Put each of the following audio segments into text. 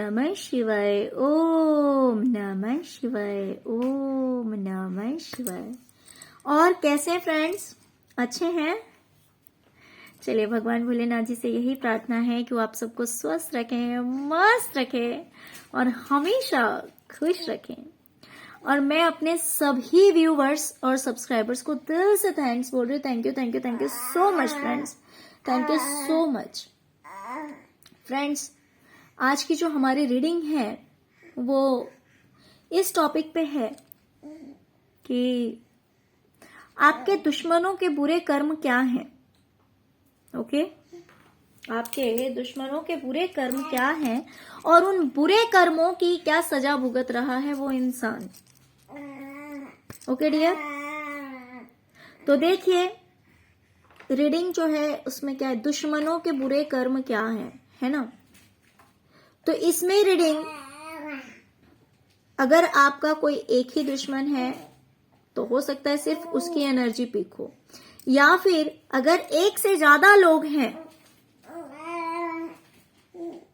नमः शिवाय, ओम नमः शिवाय, ओम नमः शिवाय। और कैसे हैं फ्रेंड्स, अच्छे हैं? चलिए भगवान भोलेनाथ जी से यही प्रार्थना है कि वो आप सबको स्वस्थ रखें, मस्त रखें और हमेशा खुश रखें। और मैं अपने सभी व्यूवर्स और सब्सक्राइबर्स को दिल से थैंक्स बोल रही हूँ। Thank you thank you thank you so much friends, thank you so much friends. आज की जो हमारी रीडिंग है वो इस टॉपिक पे है कि आपके दुश्मनों के बुरे कर्म क्या हैं। ओके, आपके दुश्मनों के बुरे कर्म क्या हैं और उन बुरे कर्मों की क्या सजा भुगत रहा है वो इंसान। ओके डियर, तो देखिए रीडिंग जो है उसमें क्या है, दुश्मनों के बुरे कर्म क्या हैं, है ना। तो इसमें रीडिंग, अगर आपका कोई एक ही दुश्मन है तो हो सकता है सिर्फ उसकी एनर्जी पीक हो, या फिर अगर एक से ज्यादा लोग हैं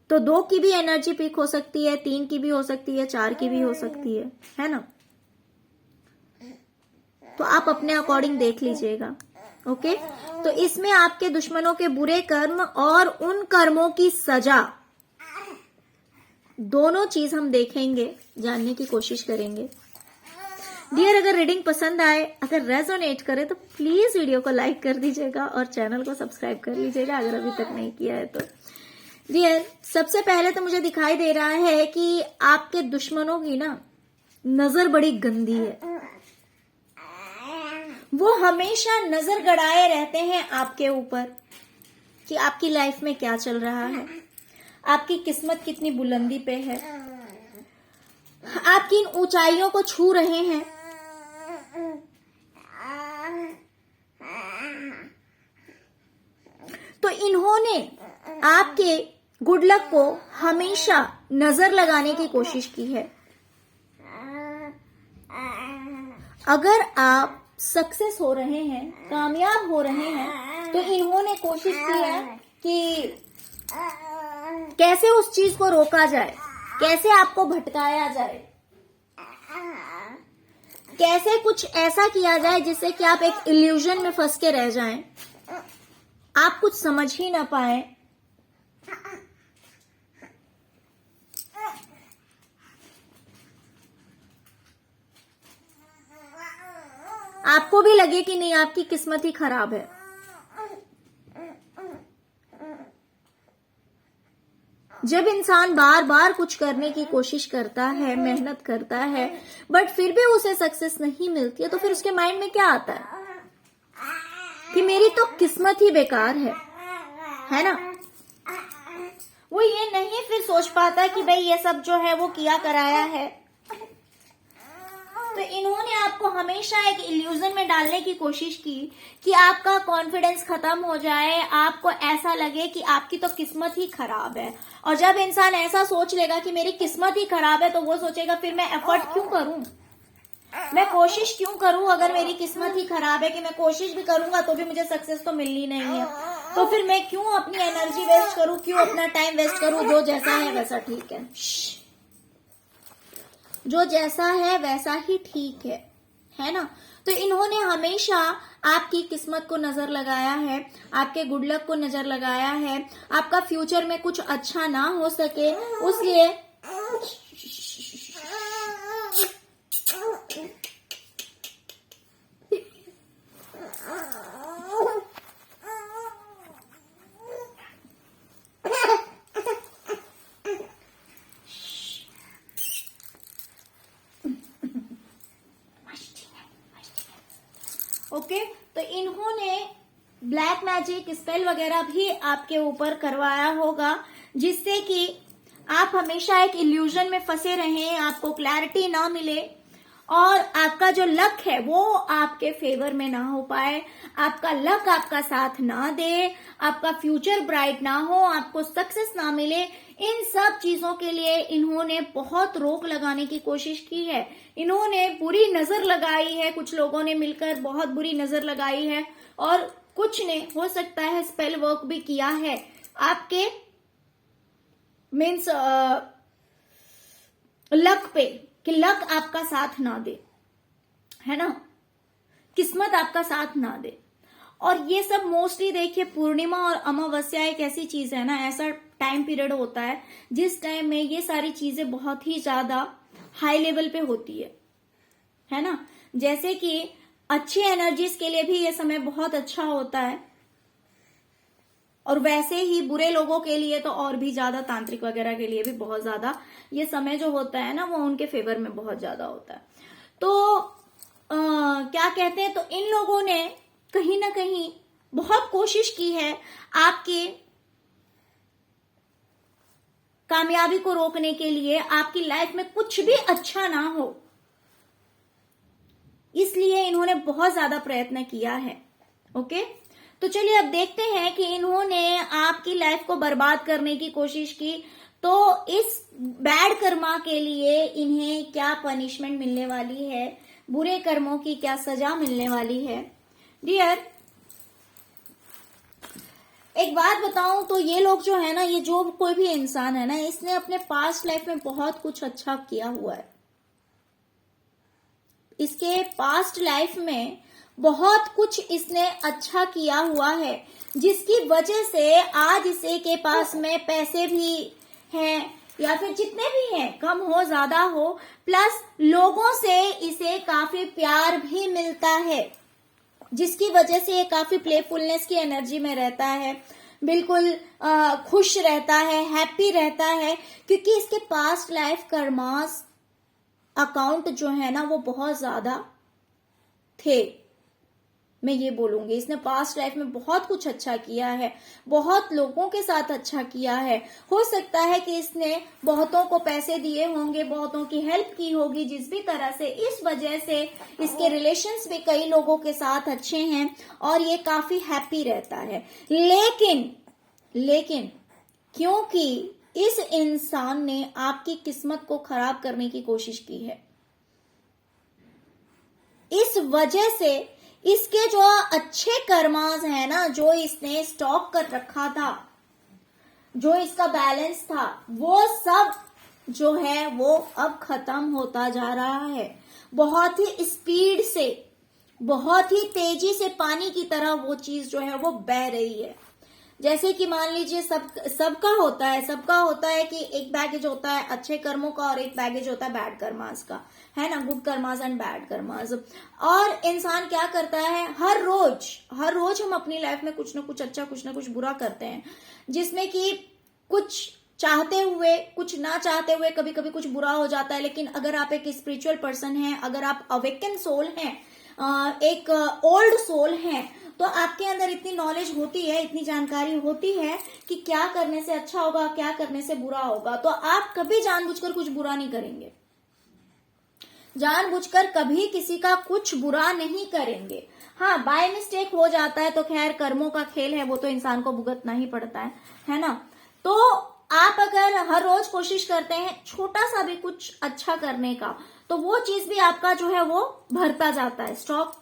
तो 2 की भी एनर्जी पीक हो सकती है, 3 की भी हो सकती है, 4 की भी हो सकती है ना। तो आप अपने अकॉर्डिंग देख लीजिएगा। ओके, तो इसमें आपके दुश्मनों के बुरे कर्म और उन कर्मों की सजा, दोनों चीज हम देखेंगे, जानने की कोशिश करेंगे। डियर, अगर रीडिंग पसंद आए, अगर रेजोनेट करे तो प्लीज वीडियो को लाइक कर दीजिएगा और चैनल को सब्सक्राइब कर लीजिएगा अगर अभी तक नहीं किया है तो। डियर, सबसे पहले तो मुझे दिखाई दे रहा है कि आपके दुश्मनों की ना नजर बड़ी गंदी है। वो हमेशा नजर गड़ाए रहते हैं आपके ऊपर कि आपकी लाइफ में क्या चल रहा है, आपकी किस्मत कितनी बुलंदी पे है, आप किन ऊंचाइयों को छू रहे हैं। तो इन्होंने आपके गुड लक को हमेशा नजर लगाने की कोशिश की है। अगर आप सक्सेस हो रहे हैं, कामयाब हो रहे हैं, तो इन्होंने कोशिश की है कि कैसे उस चीज को रोका जाए, कैसे आपको भटकाया जाए, कैसे कुछ ऐसा किया जाए जिससे कि आप एक इल्यूजन में फंस के रह जाएं, आप कुछ समझ ही ना पाए। आपको भी लगे कि नहीं आपकी किस्मत ही खराब है। जब इंसान बार बार कुछ करने की कोशिश करता है, मेहनत करता है, बट फिर भी उसे सक्सेस नहीं मिलती है, तो फिर उसके माइंड में क्या आता है कि मेरी तो किस्मत ही बेकार है ना। वो ये नहीं फिर सोच पाता कि भाई ये सब जो है वो किया कराया है। तो इन्होंने आपको हमेशा एक इल्यूजन में डालने की कोशिश की कि आपका कॉन्फिडेंस खत्म हो जाए, आपको ऐसा लगे कि आपकी तो किस्मत ही खराब है। और जब इंसान ऐसा सोच लेगा कि मेरी किस्मत ही खराब है, तो वो सोचेगा फिर मैं एफर्ट क्यों करूं, मैं कोशिश क्यों करूं, अगर मेरी किस्मत ही खराब है कि मैं कोशिश भी करूंगा तो भी मुझे सक्सेस तो मिलनी नहीं है, तो फिर मैं क्यों अपनी एनर्जी वेस्ट करूं, क्यों अपना टाइम वेस्ट करूं। जो जैसा है वैसा ठीक है, जो जैसा है वैसा ही ठीक है ना। तो इन्होंने हमेशा आपकी किस्मत को नजर लगाया है, आपके गुड लक को नजर लगाया है, आपका फ्यूचर में कुछ अच्छा ना हो सके उसलिए ओके, तो इन्होंने ब्लैक मैजिक स्पेल वगैरह भी आपके ऊपर करवाया होगा जिससे कि आप हमेशा एक इल्यूजन में फंसे रहें, आपको क्लैरिटी ना मिले और आपका जो लक है वो आपके फेवर में ना हो पाए, आपका लक आपका साथ ना दे, आपका फ्यूचर ब्राइट ना हो, आपको सक्सेस ना मिले। इन सब चीजों के लिए इन्होंने बहुत रोक लगाने की कोशिश की है, इन्होंने बुरी नजर लगाई है, कुछ लोगों ने मिलकर बहुत बुरी नजर लगाई है और कुछ ने हो सकता है स्पेल वर्क भी किया है आपके मीन्स लक पे, कि लक आपका साथ ना दे, है ना, किस्मत आपका साथ ना दे। और ये सब मोस्टली देखिए पूर्णिमा और अमावस्या एक ऐसी चीज है ना, ऐसा टाइम पीरियड होता है जिस टाइम में ये सारी चीजें बहुत ही ज्यादा हाई लेवल पे होती है ना। जैसे कि अच्छी एनर्जीज के लिए भी ये समय बहुत अच्छा होता है, और वैसे ही बुरे लोगों के लिए तो और भी ज्यादा, तांत्रिक वगैरह के लिए भी बहुत ज्यादा ये समय जो होता है ना वो उनके फेवर में बहुत ज्यादा होता है। तो क्या कहते हैं, तो इन लोगों ने कहीं ना कहीं बहुत कोशिश की है आपके कामयाबी को रोकने के लिए, आपकी लाइफ में कुछ भी अच्छा ना हो, इसलिए इन्होंने बहुत ज्यादा प्रयत्न किया है। ओके, तो चलिए अब देखते हैं कि इन्होंने आपकी लाइफ को बर्बाद करने की कोशिश की, तो इस बैड कर्मा के लिए इन्हें क्या पनिशमेंट मिलने वाली है, बुरे कर्मों की क्या सजा मिलने वाली है। डियर, एक बात बताऊं तो ये लोग जो है ना, ये जो कोई भी इंसान है ना, इसने अपने पास्ट लाइफ में बहुत कुछ अच्छा किया हुआ है। इसके पास्ट लाइफ में बहुत कुछ इसने अच्छा किया हुआ है, जिसकी वजह से आज इसे के पास में पैसे भी हैं, या फिर जितने भी हैं, कम हो ज्यादा हो, प्लस लोगों से इसे काफी प्यार भी मिलता है, जिसकी वजह से ये काफी प्लेफुलनेस की एनर्जी में रहता है, बिल्कुल खुश रहता है, हैप्पी रहता है, क्योंकि इसके पास्ट लाइफ कर्मास अकाउंट जो है ना वो बहुत ज्यादा थे। मैं ये बोलूंगी इसने पास्ट लाइफ में बहुत कुछ अच्छा किया है, बहुत लोगों के साथ अच्छा किया है। हो सकता है कि इसने बहुतों को पैसे दिए होंगे, बहुतों की हेल्प की होगी जिस भी तरह से, इस वजह से इसके रिलेशंस भी कई लोगों के साथ अच्छे हैं और ये काफी हैप्पी रहता है। लेकिन क्योंकि इस इंसान ने आपकी किस्मत को खराब करने की कोशिश की है, इस वजह से इसके जो अच्छे कर्मास है ना, जो इसने स्टॉक कर रखा था, जो इसका बैलेंस था, वो सब जो है वो अब खत्म होता जा रहा है। बहुत ही स्पीड से, बहुत ही तेजी से पानी की तरह वो चीज जो है वो बह रही है। जैसे कि मान लीजिए सबका होता है कि एक बैगेज होता है अच्छे कर्मों का और एक बैगेज होता है बैड कर्मास का, है ना, good karmas and bad karmas. और इंसान क्या करता है, हर रोज हम अपनी लाइफ में कुछ ना कुछ अच्छा, कुछ ना कुछ बुरा करते हैं, जिसमें कि कुछ चाहते हुए, कुछ ना चाहते हुए कभी कभी कुछ बुरा हो जाता है। लेकिन अगर आप एक स्पिरिचुअल पर्सन हैं, अगर आप अवेकन सोल हैं, एक ओल्ड सोल हैं, तो आपके अंदर इतनी नॉलेज होती है, इतनी जानकारी होती है कि क्या करने से अच्छा होगा, क्या करने से बुरा होगा। तो आप कभी जानबूझकर कुछ बुरा नहीं करेंगे, जानबूझकर कभी किसी का कुछ बुरा नहीं करेंगे। हाँ, बाय मिस्टेक हो जाता है तो खैर कर्मों का खेल है, वो तो इंसान को भुगतना ही पड़ता है ना। तो आप अगर हर रोज कोशिश करते हैं छोटा सा भी कुछ अच्छा करने का, तो वो चीज भी आपका जो है वो भरता जाता है, स्टॉक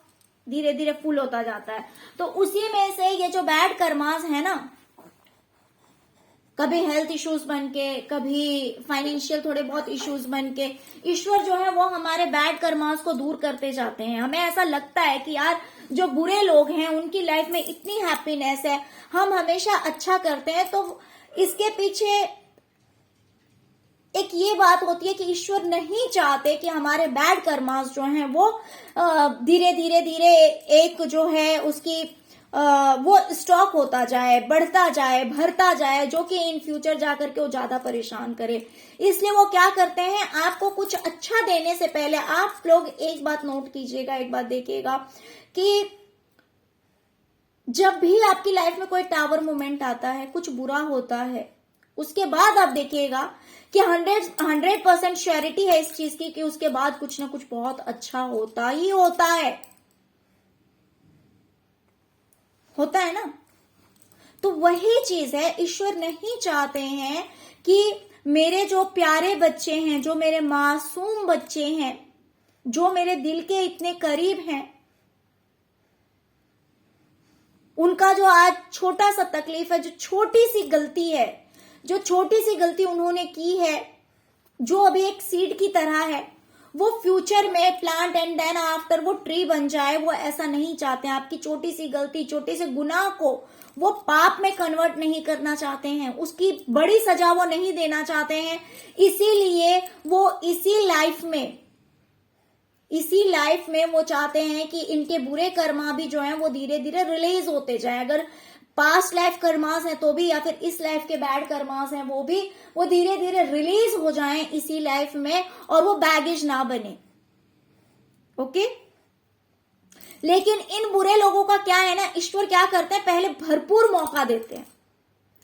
धीरे धीरे फुल होता जाता है। तो उसी में से ये जो बैड कर्मास है ना, कभी हेल्थ इश्यूज बन के, कभी फाइनेंशियल थोड़े बहुत इश्यूज बन के, ईश्वर जो है वो हमारे बैड कर्मास को दूर करते जाते हैं। हमें ऐसा लगता है कि यार जो बुरे लोग हैं उनकी लाइफ में इतनी हैप्पीनेस है, हम हमेशा अच्छा करते हैं, तो इसके पीछे एक ये बात होती है कि ईश्वर नहीं चाहते कि हमारे बैड कर्मास जो हैं वो धीरे धीरे एक जो है उसकी वो स्टॉक होता जाए, बढ़ता जाए, भरता जाए, जो कि इन फ्यूचर जाकर के वो ज्यादा परेशान करे। इसलिए वो क्या करते हैं, आपको कुछ अच्छा देने से पहले आप लोग एक बात नोट कीजिएगा, एक बात देखिएगा कि जब भी आपकी लाइफ में कोई टावर मोमेंट आता है, कुछ बुरा होता है, उसके बाद आप देखिएगा कि 100% श्योरिटी है इस चीज की कि उसके बाद कुछ ना कुछ बहुत अच्छा होता ही होता है ना। तो वही चीज है, ईश्वर नहीं चाहते हैं कि मेरे जो प्यारे बच्चे हैं, जो मेरे मासूम बच्चे हैं, जो मेरे दिल के इतने करीब हैं, उनका जो आज छोटा सा तकलीफ है, जो छोटी सी गलती है, जो छोटी सी गलती उन्होंने की है, जो अभी एक सीड की तरह है, वो फ्यूचर में प्लांट एंड देन आफ्टर वो ट्री बन जाए, वो ऐसा नहीं चाहते हैं। आपकी छोटी सी गलती, छोटे से गुनाह को वो पाप में कन्वर्ट नहीं करना चाहते हैं, उसकी बड़ी सजा वो नहीं देना चाहते हैं। इसीलिए वो इसी लाइफ में वो चाहते हैं कि इनके बुरे कर्मा भी जो है वो धीरे धीरे रिलीज होते जाए। अगर पास्ट लाइफ कर्मास है तो भी, या फिर इस लाइफ के बैड कर्मास हैं वो भी, वो धीरे धीरे रिलीज हो जाएं इसी लाइफ में, और वो बैगेज ना बने। ओके, लेकिन इन बुरे लोगों का क्या है ना, ईश्वर क्या करते हैं, पहले भरपूर मौका देते हैं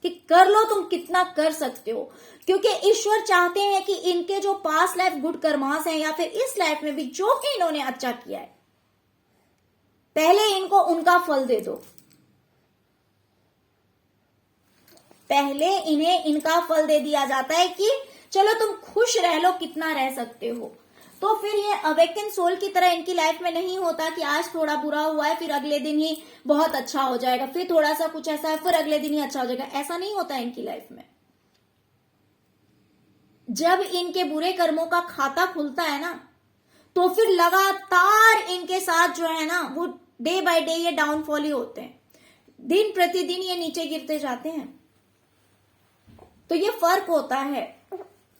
कि कर लो, तुम कितना कर सकते हो, क्योंकि ईश्वर चाहते हैं कि इनके जो पास्ट लाइफ गुड कर्मास हैं, या फिर इस लाइफ में भी जो भी इन्होंने अच्छा किया है, पहले इनको उनका फल दे दो। पहले इन्हें इनका फल दे दिया जाता है कि चलो तुम खुश रह लो, कितना रह सकते हो। तो फिर ये अवेकन सोल की तरह इनकी लाइफ में नहीं होता कि आज थोड़ा बुरा हुआ है फिर अगले दिन ही बहुत अच्छा हो जाएगा, फिर थोड़ा सा कुछ ऐसा है फिर अगले दिन ही अच्छा हो जाएगा। ऐसा नहीं होता इनकी लाइफ में। जब इनके बुरे कर्मों का खाता खुलता है ना, तो फिर लगातार इनके साथ जो है ना वो डे बाय डे ये डाउनफॉल ही होते हैं, दिन प्रतिदिन ये नीचे गिरते जाते हैं। तो ये फर्क होता है।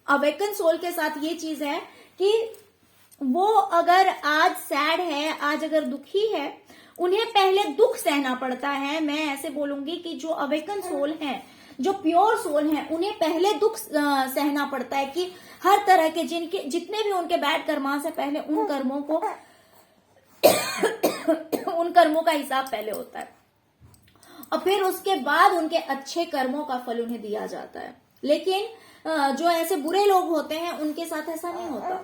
अवेकन सोल के साथ ये चीज है कि वो अगर आज सैड है, आज अगर दुखी है, उन्हें पहले दुख सहना पड़ता है। मैं ऐसे बोलूंगी कि जो अवेकन सोल हैं, जो प्योर सोल हैं, उन्हें पहले दुख सहना पड़ता है कि हर तरह के जितने भी उनके बैड कर्मास है, पहले उन कर्मों को उन कर्मों का हिसाब पहले होता है, और फिर उसके बाद उनके अच्छे कर्मों का फल उन्हें दिया जाता है। लेकिन जो ऐसे बुरे लोग होते हैं उनके साथ ऐसा नहीं होता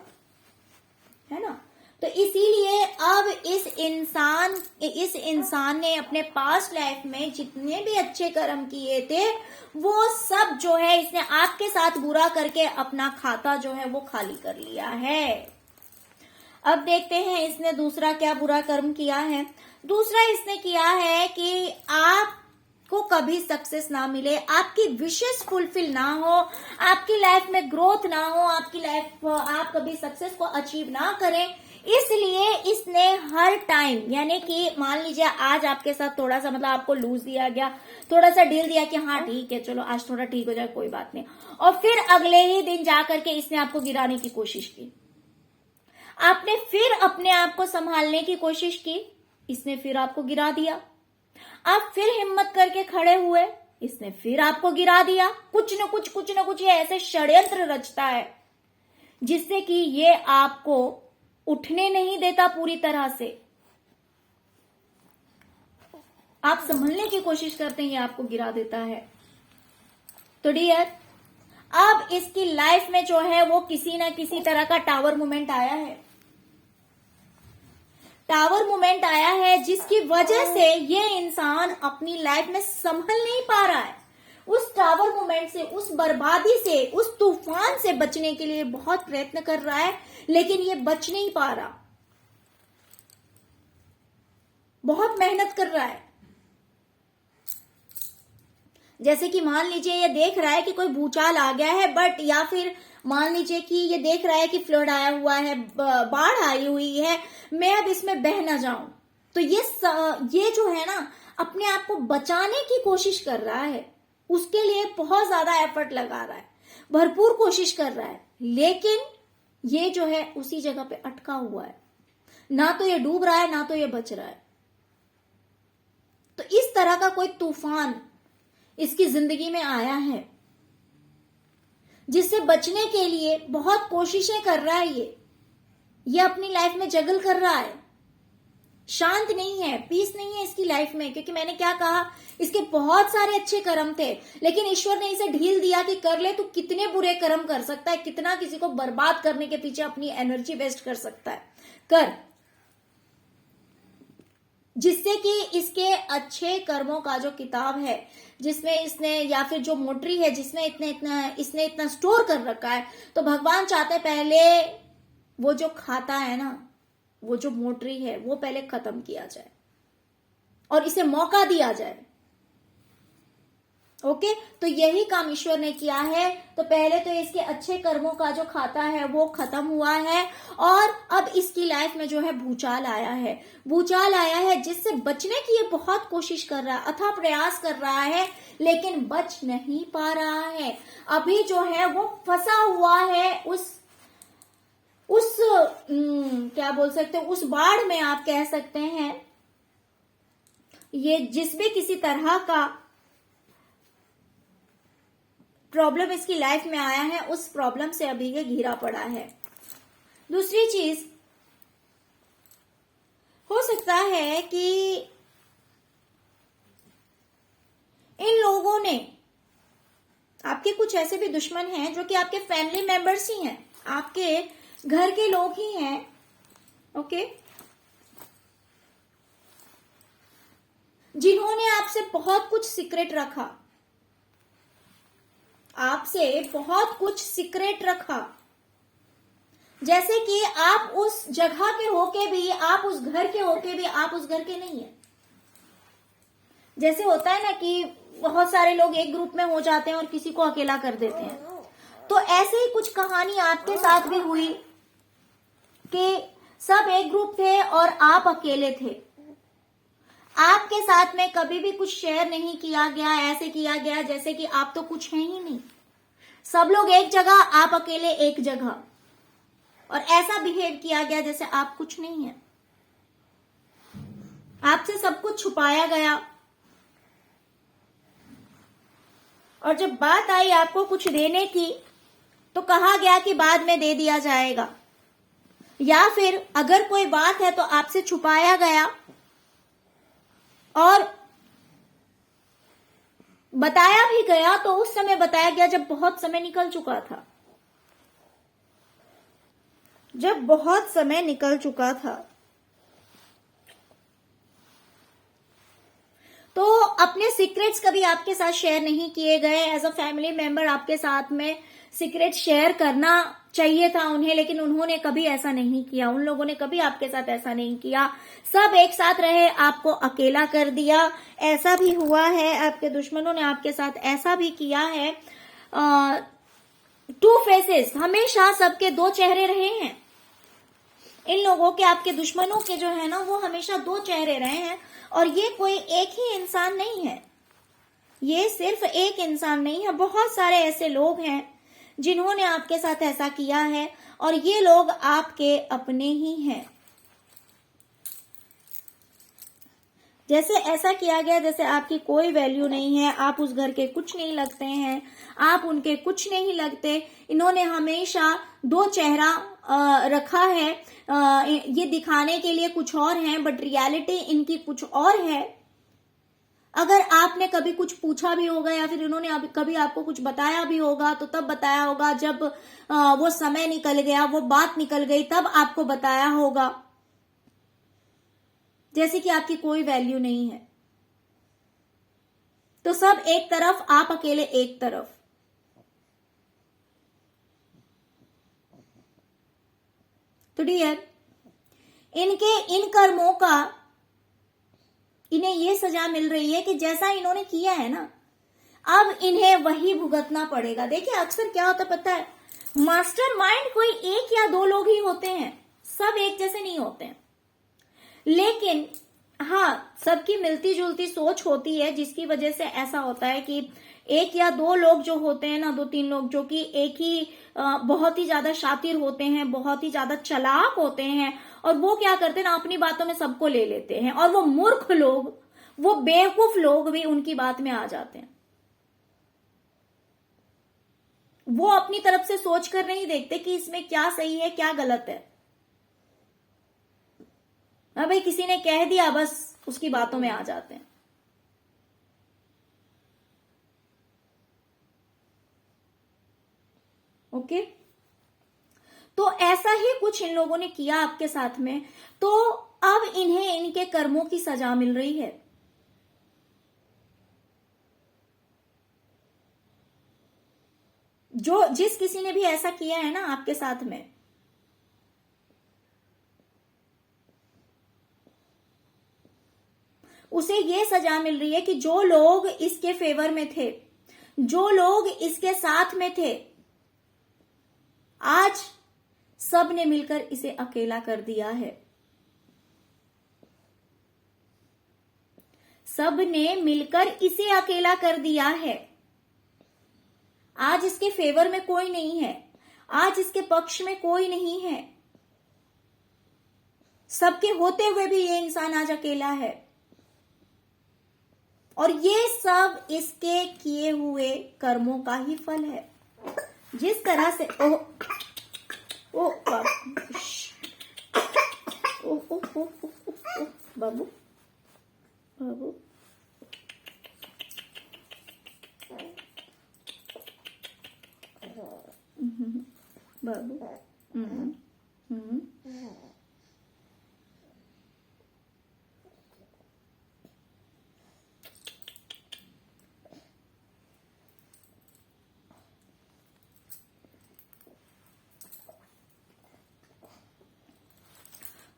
है ना। तो इसीलिए अब इस इंसान ने अपने पास्ट लाइफ में जितने भी अच्छे कर्म किए थे, वो सब जो है इसने आपके साथ बुरा करके अपना खाता जो है वो खाली कर लिया है। अब देखते हैं इसने दूसरा क्या बुरा कर्म किया है। दूसरा इसने किया है कि आपको कभी सक्सेस ना मिले, आपकी विशेष फुलफिल ना हो, आपकी लाइफ में ग्रोथ ना हो, आप कभी सक्सेस को अचीव ना करें। इसलिए इसने हर टाइम, यानी कि मान लीजिए आज आपके साथ थोड़ा सा मतलब आपको लूज दिया गया, थोड़ा सा डील दिया कि हाँ ठीक है चलो आज थोड़ा ठीक हो जाए कोई बात नहीं, और फिर अगले ही दिन जाकर के इसने आपको गिराने की कोशिश की। आपने फिर अपने आप को संभालने की कोशिश की, इसने फिर आपको गिरा दिया। आप फिर हिम्मत करके खड़े हुए, इसने फिर आपको गिरा दिया। कुछ न कुछ ये ऐसे षड्यंत्र रचता है जिससे कि ये आपको उठने नहीं देता पूरी तरह से। आप संभलने की कोशिश करते हैं, ये आपको गिरा देता है। तो डियर, अब इसकी लाइफ में जो है वो किसी ना किसी तरह का टावर मूवमेंट आया है। टावर मूवमेंट आया है जिसकी वजह से ये इंसान अपनी लाइफ में संभल नहीं पा रहा है। उस टावर मूवमेंट से, उस बर्बादी से, उस तूफान से बचने के लिए बहुत प्रयत्न कर रहा है, लेकिन ये बच नहीं पा रहा। बहुत मेहनत कर रहा है। जैसे कि मान लीजिए ये देख रहा है कि कोई भूचाल आ गया है, बट या फिर मान लीजिए कि ये देख रहा है कि फ्लड आया हुआ है, बाढ़ आई हुई है, मैं अब इसमें बह ना जाऊं। तो ये जो है ना अपने आप को बचाने की कोशिश कर रहा है, उसके लिए बहुत ज्यादा एफर्ट लगा रहा है, भरपूर कोशिश कर रहा है, लेकिन ये जो है उसी जगह पे अटका हुआ है। ना तो ये डूब रहा है, ना तो ये बच रहा है। तो इस तरह का कोई तूफान इसकी जिंदगी में आया है जिससे बचने के लिए बहुत कोशिशें कर रहा है। ये अपनी लाइफ में जगल कर रहा है, शांत नहीं है, पीस नहीं है इसकी लाइफ में। क्योंकि मैंने क्या कहा, इसके बहुत सारे अच्छे कर्म थे, लेकिन ईश्वर ने इसे ढील दिया कि कर ले, तू कितने बुरे कर्म कर सकता है, कितना किसी को बर्बाद करने के पीछे अपनी एनर्जी वेस्ट कर सकता है, कर, जिससे कि इसके अच्छे कर्मों का जो किताब है, जिसमें इसने, या फिर जो मोटरी है जिसमें इसने इतना स्टोर कर रखा है, तो भगवान चाहते हैं पहले वो जो खाता है ना, वो जो मोटरी है वो पहले खत्म किया जाए और इसे मौका दिया जाए। ओके, तो यही काम ईश्वर ने किया है। तो पहले तो इसके अच्छे कर्मों का जो खाता है वो खत्म हुआ है, और अब इसकी लाइफ में जो है भूचाल आया है। भूचाल आया है जिससे बचने की ये बहुत कोशिश कर रहा है, अथक प्रयास कर रहा है, लेकिन बच नहीं पा रहा है। अभी जो है वो फंसा हुआ है उस क्या बोल सकते हो, उस बाढ़ में आप कह सकते हैं। ये जिस भी किसी तरह का प्रॉब्लम इसकी लाइफ में आया है, उस प्रॉब्लम से अभी ये घिरा पड़ा है। दूसरी चीज हो सकता है कि इन लोगों ने, आपके कुछ ऐसे भी दुश्मन हैं जो कि आपके फैमिली मेंबर्स ही हैं, आपके घर के लोग ही हैं। ओके, जिन्होंने आपसे बहुत कुछ सीक्रेट रखा, आपसे बहुत कुछ सीक्रेट रखा। जैसे कि आप उस जगह के होके भी, आप उस घर के होके भी, आप उस घर के नहीं है। जैसे होता है ना कि बहुत सारे लोग एक ग्रुप में हो जाते हैं और किसी को अकेला कर देते हैं, तो ऐसे ही कुछ कहानी आपके साथ भी हुई कि सब एक ग्रुप थे और आप अकेले थे। आपके साथ में कभी भी कुछ शेयर नहीं किया गया, ऐसे किया गया जैसे कि आप तो कुछ है ही नहीं। सब लोग एक जगह, आप अकेले एक जगह, और ऐसा बिहेव किया गया जैसे आप कुछ नहीं है। आपसे सब कुछ छुपाया गया, और जब बात आई आपको कुछ देने की तो कहा गया कि बाद में दे दिया जाएगा, या फिर अगर कोई बात है तो आपसे छुपाया गया और बताया भी गया तो उस समय बताया गया जब बहुत समय निकल चुका था, जब बहुत समय निकल चुका था। तो अपने सीक्रेट्स कभी आपके साथ शेयर नहीं किए गए। एज अ फैमिली मेंबर आपके साथ में सीक्रेट शेयर करना चाहिए था उन्हें, लेकिन उन्होंने कभी ऐसा नहीं किया। उन लोगों ने कभी आपके साथ ऐसा नहीं किया। सब एक साथ रहे, आपको अकेला कर दिया। ऐसा भी हुआ है, आपके दुश्मनों ने आपके साथ ऐसा भी किया है। टू फेसेस, हमेशा सबके दो चेहरे रहे हैं। इन लोगों के, आपके दुश्मनों के जो है ना, वो हमेशा दो चेहरे रहे हैं, और ये कोई एक ही इंसान नहीं है। ये सिर्फ एक इंसान नहीं है, बहुत सारे ऐसे लोग हैं जिन्होंने आपके साथ ऐसा किया है, और ये लोग आपके अपने ही हैं। जैसे ऐसा किया गया जैसे आपकी कोई वैल्यू नहीं है, आप उस घर के कुछ नहीं लगते हैं, आप उनके कुछ नहीं लगते। इन्होंने हमेशा दो चेहरा रखा है, ये दिखाने के लिए कुछ और है, बट रियलिटी इनकी कुछ और है। अगर आपने कभी कुछ पूछा भी होगा या फिर इन्होंने कभी आपको कुछ बताया भी होगा, तो तब बताया होगा जब वो समय निकल गया, वो बात निकल गई, तब आपको बताया होगा, जैसे कि आपकी कोई वैल्यू नहीं है। तो सब एक तरफ, आप अकेले एक तरफ। तो डियर, इनके इन कर्मों का इन्हें ये सजा मिल रही है कि जैसा इन्होंने किया है ना, अब इन्हें वही भुगतना पड़ेगा। देखिए अक्सर क्या होता पता है, मास्टरमाइंड कोई एक या दो लोग ही होते हैं, सब एक जैसे नहीं होते हैं। लेकिन हाँ, सबकी मिलती जुलती सोच होती है, जिसकी वजह से ऐसा होता है कि एक या दो लोग जो होते हैं ना, दो तीन लोग जो कि एक ही बहुत ही ज्यादा शातिर होते हैं, बहुत ही ज्यादा चालाक होते हैं, और वो क्या करते हैं ना, अपनी बातों में सबको ले लेते हैं, और वो मूर्ख लोग, वो बेवकूफ लोग भी उनकी बात में आ जाते हैं। वो अपनी तरफ से सोच कर नहीं देखते कि इसमें क्या सही है क्या गलत है। हाँ भाई, किसी ने कह दिया, बस उसकी बातों में आ जाते हैं। ओके, तो ऐसा ही कुछ इन लोगों ने किया आपके साथ में, तो अब इन्हें इनके कर्मों की सजा मिल रही है। जो जिस किसी ने भी ऐसा किया है ना आपके साथ में, उसे ये सजा मिल रही है कि जो लोग इसके फेवर में थे, जो लोग इसके साथ में थे, आज सब ने मिलकर इसे अकेला कर दिया है। सब ने मिलकर इसे अकेला कर दिया है। आज इसके फेवर में कोई नहीं है, आज इसके पक्ष में कोई नहीं है। सबके होते हुए भी ये इंसान आज अकेला है, और ये सब इसके किए हुए कर्मों का ही फल है। जिस तरह से ओ ओ बाबू बाबू बाबू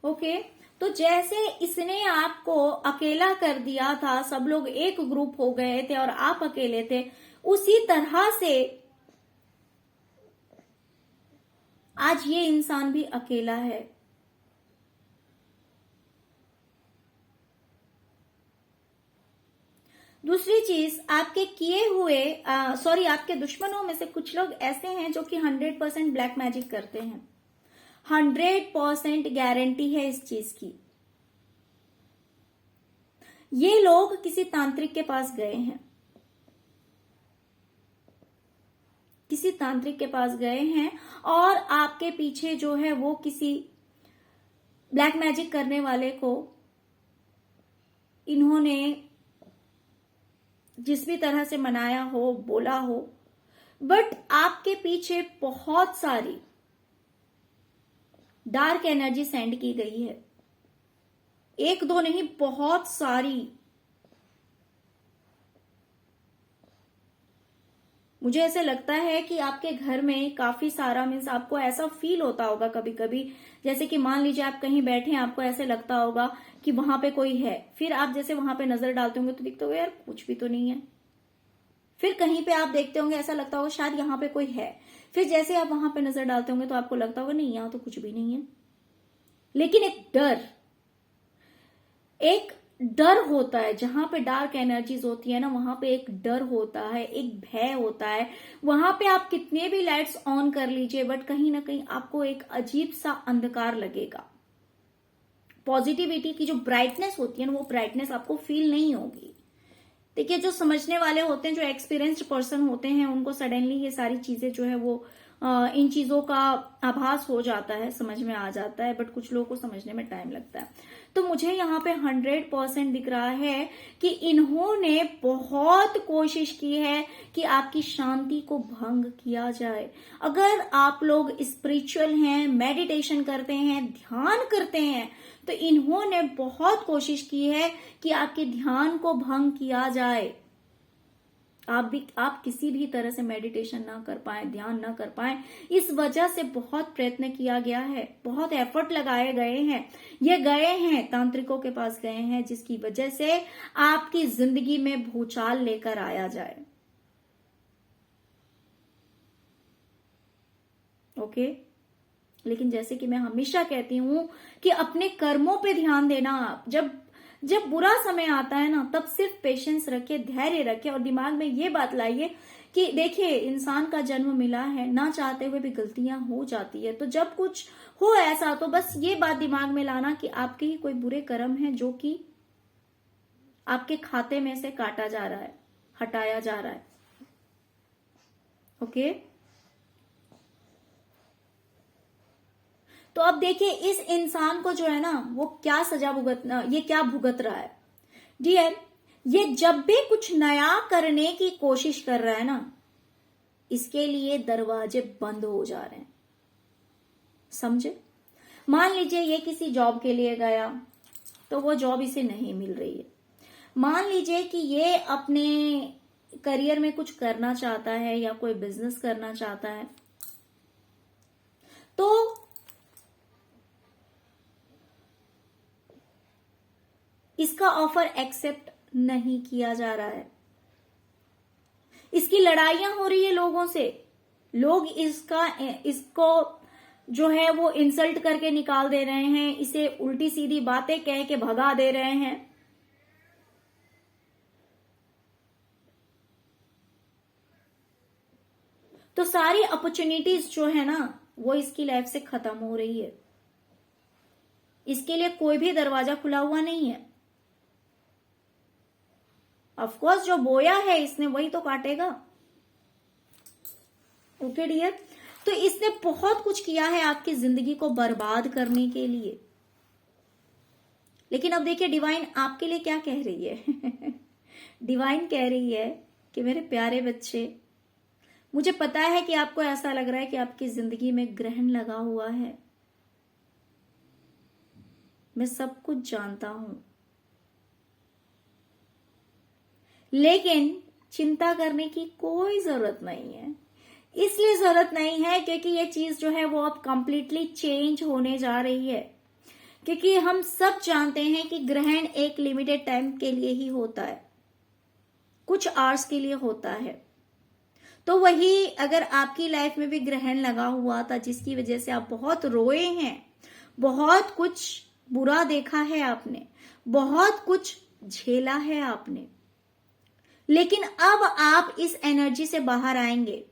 ओके तो जैसे इसने आपको अकेला कर दिया था, सब लोग एक ग्रुप हो गए थे और आप अकेले थे, उसी तरह से आज ये इंसान भी अकेला है। दूसरी चीज, आपके किए हुए आपके दुश्मनों में से कुछ लोग ऐसे हैं जो कि 100% ब्लैक मैजिक करते हैं। 100% गारंटी है इस चीज की। ये लोग किसी तांत्रिक के पास गए हैं, किसी तांत्रिक के पास गए हैं, और आपके पीछे जो है वो किसी ब्लैक मैजिक करने वाले को इन्होंने जिस भी तरह से मनाया हो, बोला हो, बट आपके पीछे बहुत सारी डार्क एनर्जी सेंड की गई है। एक दो नहीं, बहुत सारी। मुझे ऐसे लगता है कि आपके घर में काफी सारा, मीन्स आपको ऐसा फील होता होगा कभी कभी, जैसे कि मान लीजिए आप कहीं बैठे हैं, आपको ऐसे लगता होगा कि वहां पे कोई है, फिर आप जैसे वहां पे नजर डालते होंगे तो दिखते होगा यार कुछ भी तो नहीं है। फिर कहीं पे आप देखते होंगे, ऐसा लगता होगा शायद यहाँ पे कोई है, फिर जैसे आप वहां पे नजर डालते होंगे तो आपको लगता होगा नहीं, यहां तो कुछ भी नहीं है। लेकिन एक डर होता है। जहां पे डार्क एनर्जीज होती है ना, वहां पे एक डर होता है, एक भय होता है। वहां पे आप कितने भी लाइट्स ऑन कर लीजिए, बट कहीं ना कहीं आपको एक अजीब सा अंधकार लगेगा। पॉजिटिविटी की जो ब्राइटनेस होती है ना, वो ब्राइटनेस आपको फील नहीं होगी। देखिए, जो समझने वाले होते हैं, जो एक्सपीरियंस्ड पर्सन होते हैं, उनको सडनली ये सारी चीजें जो है वो इन चीजों का आभास हो जाता है, समझ में आ जाता है, बट कुछ लोगों को समझने में टाइम लगता है। तो मुझे यहाँ पे 100% दिख रहा है कि इन्होंने बहुत कोशिश की है कि आपकी शांति को भंग किया जाए। अगर आप लोग स्पिरिचुअल हैं, मेडिटेशन करते हैं, ध्यान करते हैं, तो इन्होंने बहुत कोशिश की है कि आपके ध्यान को भंग किया जाए। आप किसी भी तरह से मेडिटेशन ना कर पाए, ध्यान ना कर पाए, इस वजह से बहुत प्रयत्न किया गया है, बहुत एफर्ट लगाए गए हैं। ये गए हैं, तांत्रिकों के पास गए हैं, जिसकी वजह से आपकी जिंदगी में भूचाल लेकर आया जाए। ओके, लेकिन जैसे कि मैं हमेशा कहती हूं कि अपने कर्मों पे ध्यान देना। आप जब बुरा समय आता है ना, तब सिर्फ पेशेंस रखे, धैर्य रखे, और दिमाग में ये बात लाइए कि देखिए, इंसान का जन्म मिला है, ना चाहते हुए भी गलतियां हो जाती है। तो जब कुछ हो ऐसा, तो बस ये बात दिमाग में लाना कि आपके ही कोई बुरे कर्म हैं जो कि आपके खाते में से काटा जा रहा है, हटाया जा रहा है। ओके, तो अब देखिए, इस इंसान को जो है ना, वो क्या सजा ये क्या भुगत रहा है। डियर, ये जब भी कुछ नया करने की कोशिश कर रहा है ना, इसके लिए दरवाजे बंद हो जा रहे हैं। समझे? मान लीजिए ये किसी जॉब के लिए गया, तो वो जॉब इसे नहीं मिल रही है। मान लीजिए कि ये अपने करियर में कुछ करना चाहता है या कोई बिजनेस करना चाहता है, तो इसका ऑफर एक्सेप्ट नहीं किया जा रहा है। इसकी लड़ाइयां हो रही है लोगों से, लोग इसको जो है वो इंसल्ट करके निकाल दे रहे हैं, इसे उल्टी सीधी बातें कह के भगा दे रहे हैं। तो सारी अपॉर्चुनिटीज जो है ना वो इसकी लाइफ से खत्म हो रही है। इसके लिए कोई भी दरवाजा खुला हुआ नहीं है। ऑफ कोर्स जो बोया है इसने वही तो काटेगा। ओके डियर, तो इसने बहुत कुछ किया है आपकी जिंदगी को बर्बाद करने के लिए, लेकिन अब देखिए डिवाइन आपके लिए क्या कह रही है। डिवाइन कह रही है कि मेरे प्यारे बच्चे, मुझे पता है कि आपको ऐसा लग रहा है कि आपकी जिंदगी में ग्रहण लगा हुआ है, मैं सब कुछ जानता हूं, लेकिन चिंता करने की कोई जरूरत नहीं है। इसलिए जरूरत नहीं है क्योंकि ये चीज जो है वो अब कंप्लीटली चेंज होने जा रही है। क्योंकि हम सब जानते हैं कि ग्रहण एक लिमिटेड टाइम के लिए ही होता है, कुछ आवर्स के लिए होता है। तो वही अगर आपकी लाइफ में भी ग्रहण लगा हुआ था जिसकी वजह से आप बहुत रोए हैं, बहुत कुछ बुरा देखा है आपने, बहुत कुछ झेला है आपने, लेकिन अब आप इस एनर्जी से बाहर आएंगे।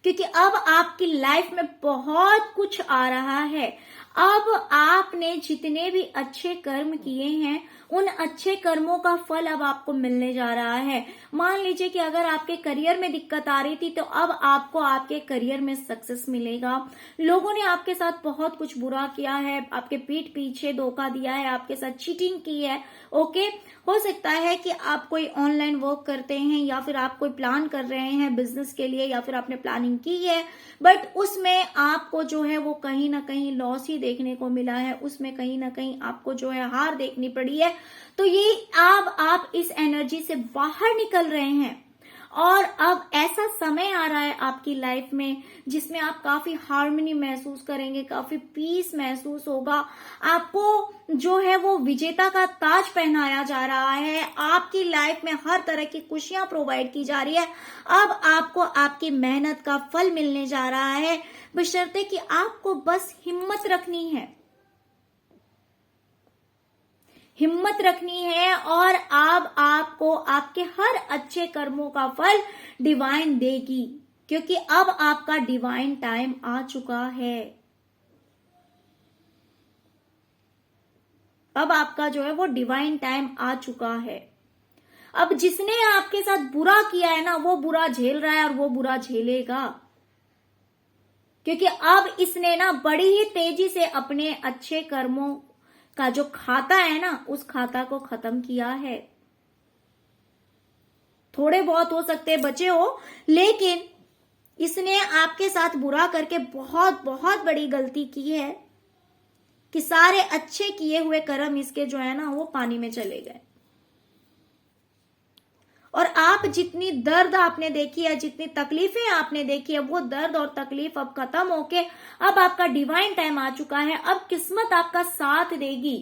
क्योंकि अब आपकी लाइफ में बहुत कुछ आ रहा है। अब आपने जितने भी अच्छे कर्म किए हैं उन अच्छे कर्मों का फल अब आपको मिलने जा रहा है। मान लीजिए कि अगर आपके करियर में दिक्कत आ रही थी तो अब आपको आपके करियर में सक्सेस मिलेगा। लोगों ने आपके साथ बहुत कुछ बुरा किया है, आपके पीठ पीछे धोखा दिया है, आपके साथ चीटिंग की है। ओके, हो सकता है कि आप कोई ऑनलाइन वर्क करते हैं या फिर आप कोई प्लान कर रहे हैं बिजनेस के लिए या फिर आपने प्लानिंग की है, बट उसमें आपको जो है वो कहीं ना कहीं लॉस ही देखने को मिला है, उसमें कहीं ना कहीं आपको जो है हार देखनी पड़ी है। तो ये अब आप इस एनर्जी से बाहर निकल रहे हैं और अब ऐसा समय आ रहा है आपकी लाइफ में जिसमें आप काफी हार्मनी महसूस करेंगे, काफी पीस महसूस होगा। आपको जो है वो विजेता का ताज पहनाया जा रहा है, आपकी लाइफ में हर तरह की खुशियां प्रोवाइड की जा रही है। अब आपको आपकी मेहनत का फल मिलने जा रहा है, बशर्ते कि आपको बस हिम्मत रखनी है, हिम्मत रखनी है और अब आपको आपके हर अच्छे कर्मों का फल डिवाइन देगी। क्योंकि अब आपका डिवाइन टाइम आ चुका है। अब आपका जो है वो डिवाइन टाइम आ चुका है। अब जिसने आपके साथ बुरा किया है ना वो बुरा झेल रहा है और वो बुरा झेलेगा, क्योंकि अब इसने ना बड़ी ही तेजी से अपने अच्छे कर्मों का जो खाता है ना उस खाता को खत्म किया है। थोड़े बहुत हो सकते बचे हो, लेकिन इसने आपके साथ बुरा करके बहुत बहुत बड़ी गलती की है कि सारे अच्छे किए हुए कर्म इसके जो है ना वो पानी में चले गए। और आप जितनी दर्द आपने देखी है, जितनी तकलीफें आपने देखी है, वो दर्द और तकलीफ अब खत्म होके अब आपका डिवाइन टाइम आ चुका है। अब किस्मत आपका साथ देगी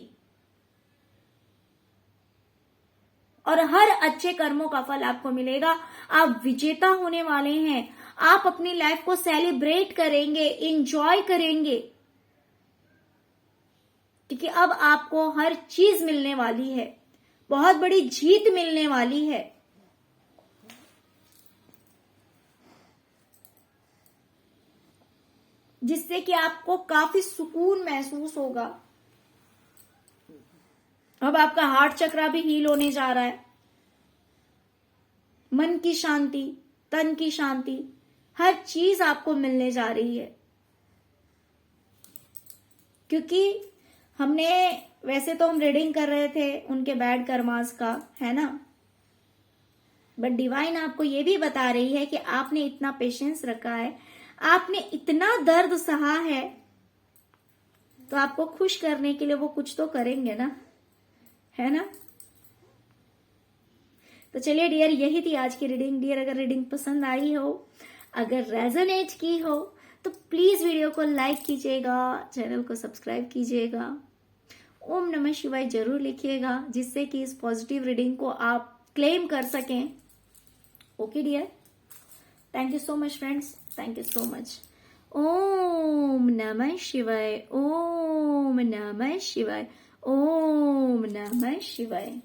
और हर अच्छे कर्मों का फल आपको मिलेगा। आप विजेता होने वाले हैं। आप अपनी लाइफ को सेलिब्रेट करेंगे, इंजॉय करेंगे, क्योंकि अब आपको हर चीज मिलने वाली है, बहुत बड़ी जीत मिलने वाली है। जिससे कि आपको काफी सुकून महसूस होगा। अब आपका हार्ट चक्र भी हील होने जा रहा है। मन की शांति, तन की शांति, हर चीज आपको मिलने जा रही है। क्योंकि हमने वैसे तो हम रीडिंग कर रहे थे उनके बैड कर्मास का, है ना, बट डिवाइन आपको ये भी बता रही है कि आपने इतना पेशेंस रखा है, आपने इतना दर्द सहा है, तो आपको खुश करने के लिए वो कुछ तो करेंगे ना, है ना। तो चलिए डियर, यही थी आज की रीडिंग। डियर, अगर रीडिंग पसंद आई हो, अगर रेजोनेट की हो, तो प्लीज वीडियो को लाइक कीजिएगा, चैनल को सब्सक्राइब कीजिएगा ओम नमः शिवाय जरूर लिखिएगा, जिससे कि इस पॉजिटिव रीडिंग को आप क्लेम कर सकें। Okay dear, thank you so much friends, thank you so much. Om नमः शिवाय, ओम नमः शिवाय, ओम नमः शिवाय।